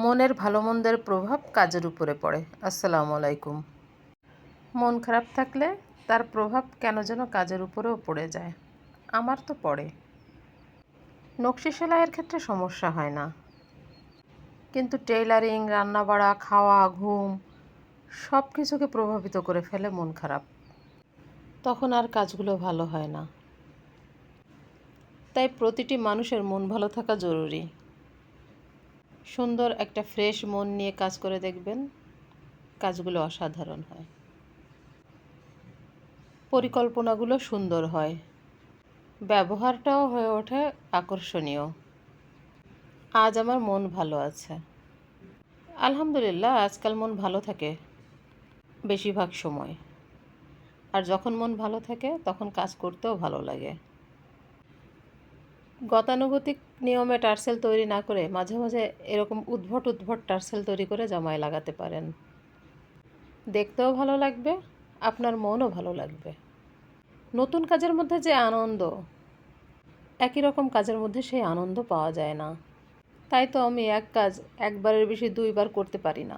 মনের ভালো মন্দের প্রভাব কাজের উপরে পড়ে। আসসালামু আলাইকুম। মন খারাপ থাকলে তার প্রভাব কেন যেন কাজের উপরেও পড়ে যায়। আমার তো পড়ে। নকশি সেলাইয়ের ক্ষেত্রে সমস্যা হয় না, কিন্তু টেইলারিং, রান্নাবাড়া, খাওয়া, ঘুম সব কিছুকে প্রভাবিত করে ফেলে মন খারাপ। তখন আর কাজগুলো ভালো হয় না। তাই প্রতিটি মানুষের মন ভালো থাকা জরুরি। সুন্দর একটা ফ্রেশ মন নিয়ে কাজ করে দেখবেন, কাজগুলো অসাধারণ হয়, পরিকল্পনাগুলো সুন্দর হয়, ব্যবহারটাও হয়ে ওঠে আকর্ষণীয়। আজ আমার মন ভালো আছে। আলহামদুলিল্লাহ, আজকাল মন ভালো থাকে বেশিরভাগ সময়। আর যখন মন ভালো থাকে তখন কাজ করতেও ভালো লাগে। গতানুগতিক নিয়মে টার্সেল তৈরি না করে মাঝে মাঝে এরকম উদ্ভট উদ্ভট টার্সেল তৈরি করে জামায় লাগাতে পারেন। দেখতেও ভালো লাগবে, আপনার মনও ভালো লাগবে। নতুন কাজের মধ্যে যে আনন্দ, একই রকম কাজের মধ্যে সেই আনন্দ পাওয়া যায় না। তাই তো আমি এক কাজ একবারের বেশি দুইবার করতে পারি না।